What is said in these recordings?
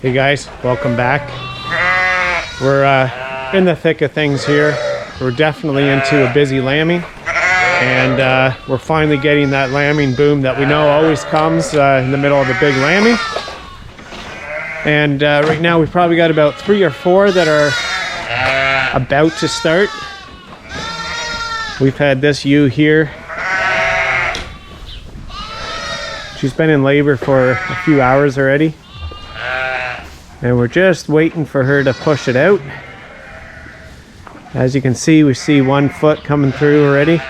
Hey guys, welcome back. We're in the thick of things here. We're definitely into a busy lambing, and we're finally getting that lambing boom that we know always comes in the middle of a big lambing. And right now we've probably got about 3 or 4 that are about to start. We've had this ewe here. She's been in labor for a few hours already. And we're just waiting for her to push it out. As you can see, we see 1 foot coming through already.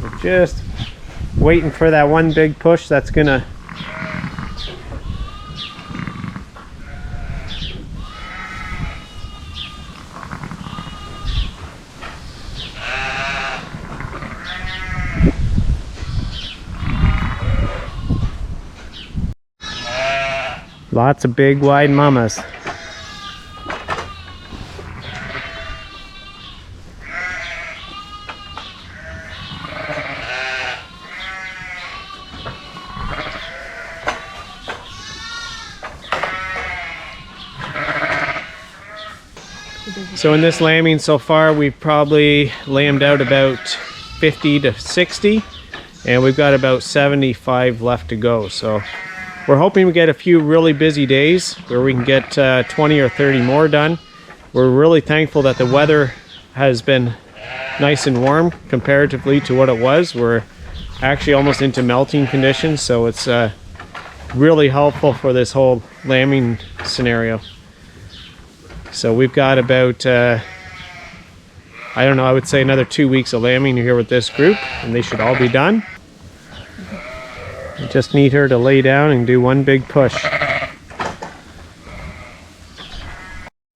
We're just waiting for that one big push that's gonna lots of big wide mamas. So in this lambing so far, we've probably lambed out about 50 to 60, and we've got about 75 left to go. So we're hoping we get a few really busy days where we can get 20 or 30 more done. We're really thankful that the weather has been nice and warm comparatively to what it was. We're actually almost into melting conditions, so it's really helpful for this whole lambing scenario. So we've got about, I don't know, I would say another 2 weeks of lambing here with this group, and they should all be done. I just need her to lay down and do one big push.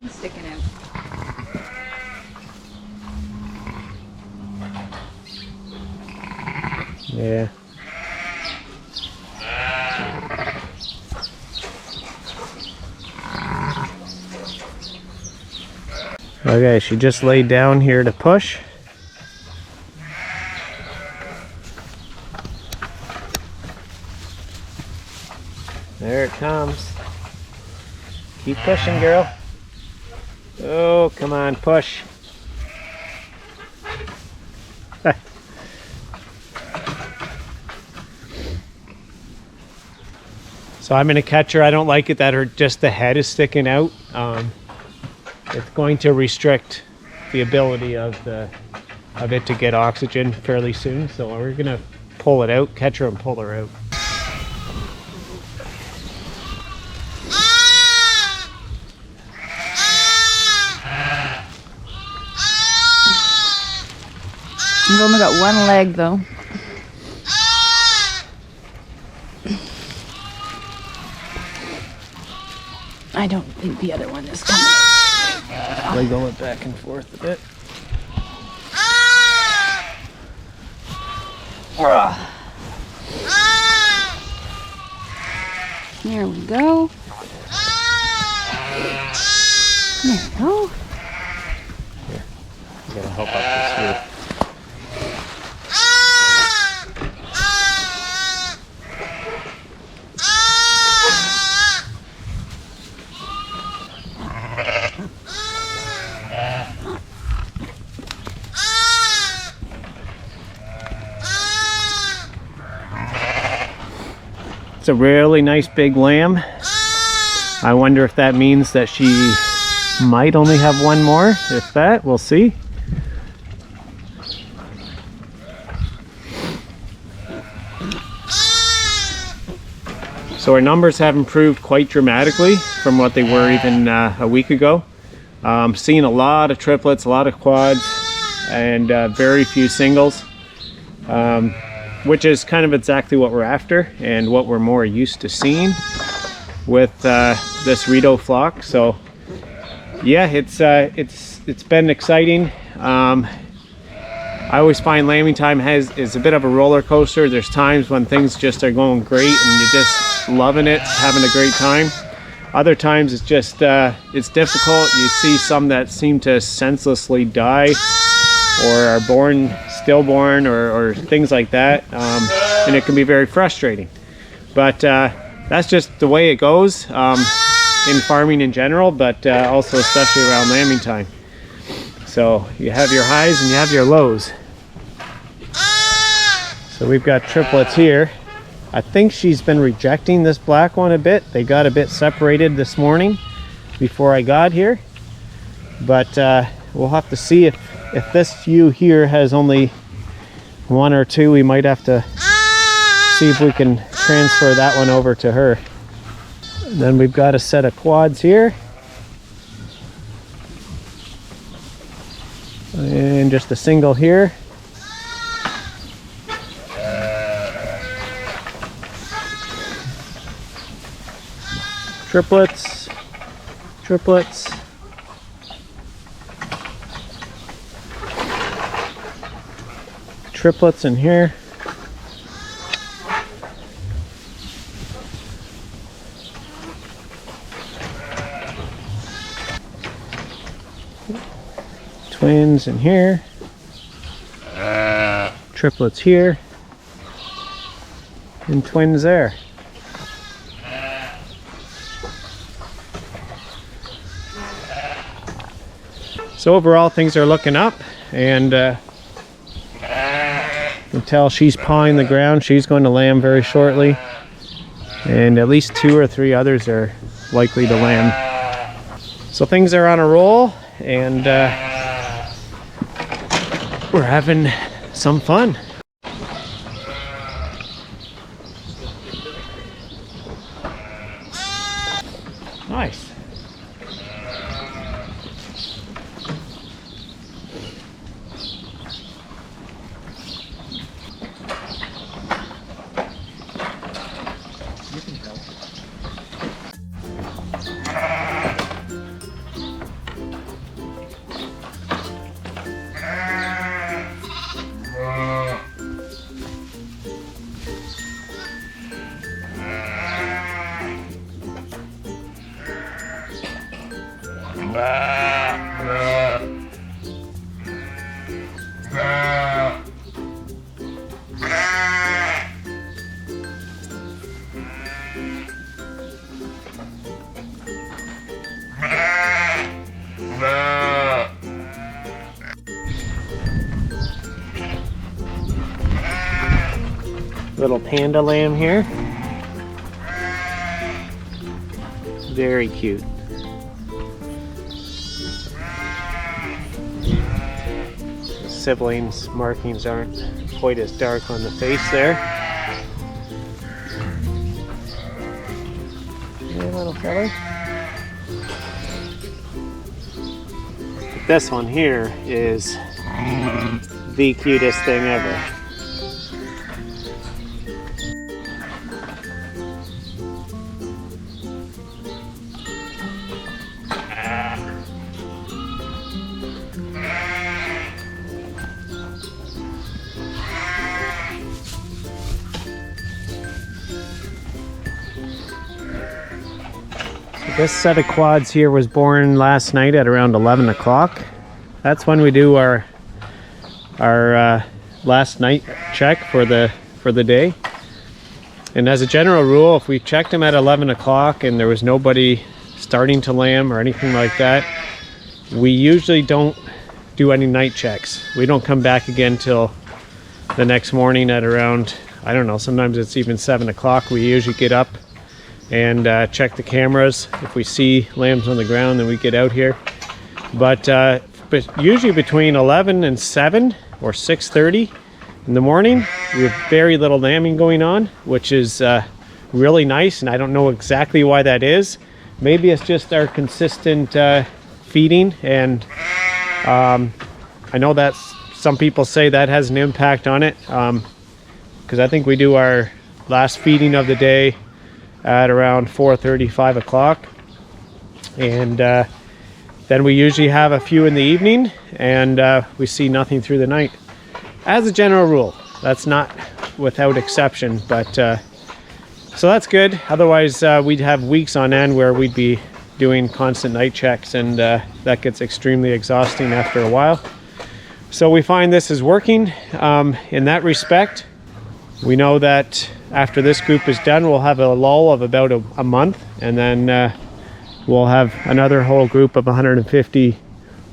He's sticking out. Yeah. Okay, she just laid down here to push. There it comes. Keep pushing, girl. Oh, come on, push. So I'm gonna catch her. I don't like it that just the head is sticking out. It's going to restrict the ability of it to get oxygen fairly soon. So we're gonna pull it out, catch her and pull her out. We've only got one leg though. I don't think the other one is coming. Wiggle it back and forth a bit. There we go. There we go. Here, I gotta help up this here. It's a really nice big lamb. I wonder if that means that she might only have one more. If that, we'll see. So our numbers have improved quite dramatically from what they were even a week ago. Seeing a lot of triplets, a lot of quads, and very few singles. Which is kind of exactly what we're after and what we're more used to seeing with this Rito flock. So yeah, it's been exciting. I always find lambing time is a bit of a roller coaster. There's times when things just are going great and you're just loving it, having a great time. Other times it's just it's difficult. You see some that seem to senselessly die or are born stillborn or things like that, and it can be very frustrating. But that's just the way it goes in farming in general, but also especially around lambing time. So you have your highs and you have your lows. So we've got triplets here. I think she's been rejecting this black one a bit. They got a bit separated this morning before I got here. But we'll have to see if this ewe here has only one or two. We might have to see if we can transfer that one over to her. And then we've got a set of quads here. And just a single here. Triplets, triplets. Triplets in here. Twins in here. Triplets here. And twins there. So overall things are looking up, and you can tell she's pawing the ground. She's going to lamb very shortly, and at least 2 or 3 others are likely to lamb. So things are on a roll, and we're having some fun. Nice. Little panda lamb here. Very cute. The siblings markings aren't quite as dark on the face there. Hey, little fella. But this one here is the cutest thing ever. This set of quads here was born last night at around 11 o'clock. That's when we do our last night check for the day. And as a general rule, if we checked them at 11 o'clock and there was nobody starting to lamb or anything like that, we usually don't do any night checks. We don't come back again till the next morning at around, I don't know, sometimes it's even 7 o'clock. We usually get up and check the cameras. If we see lambs on the ground, then we get out here. But usually between 11 and 7 or 6:30 in the morning, we have very little lambing going on, which is really nice, and I don't know exactly why that is. Maybe it's just our consistent feeding, and I know that some people say that has an impact on it, because I think we do our last feeding of the day at around 4:30, 5 o'clock, and then we usually have a few in the evening, and we see nothing through the night. As a general rule, that's not without exception, but so that's good. Otherwise we'd have weeks on end where we'd be doing constant night checks, and that gets extremely exhausting after a while. So we find this is working in that respect. We know that after this group is done, we'll have a lull of about a month, and then we'll have another whole group of 150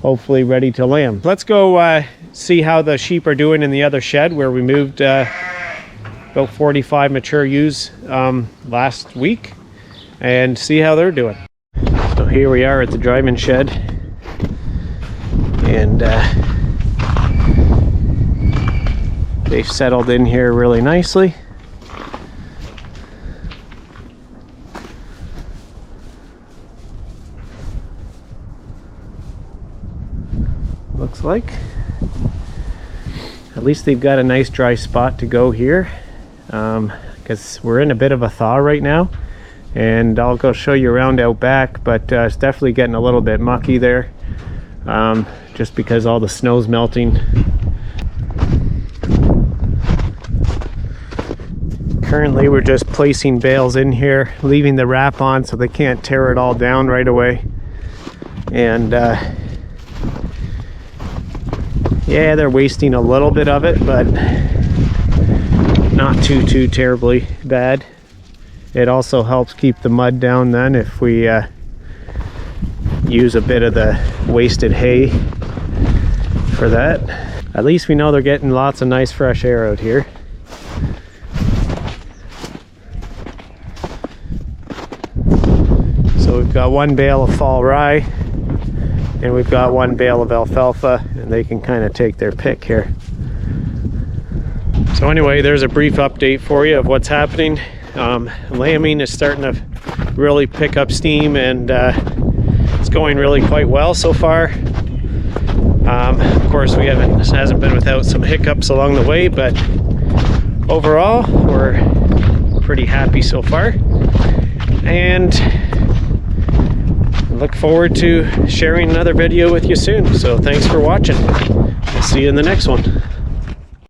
hopefully ready to lamb. Let's go see how the sheep are doing in the other shed where we moved about 45 mature ewes last week, and see how they're doing. So here we are at the drive-in shed, and they've settled in here really nicely. Looks like. At least they've got a nice dry spot to go here, because we're in a bit of a thaw right now, and I'll go show you around out back, but it's definitely getting a little bit mucky there, just because all the snow's melting. Currently we're just placing bales in here, leaving the wrap on so they can't tear it all down right away. And yeah, they're wasting a little bit of it, but not too terribly bad. It also helps keep the mud down then if we use a bit of the wasted hay for that. At least we know they're getting lots of nice fresh air out here. So we've got one bale of fall rye, and we've got one bale of alfalfa, and they can kind of take their pick here. So anyway, there's a brief update for you of what's happening. Lambing is starting to really pick up steam, and it's going really quite well so far. Of course, this hasn't been without some hiccups along the way, but overall, we're pretty happy so far. And look forward to sharing another video with you soon. So thanks for watching. We'll see you in the next one.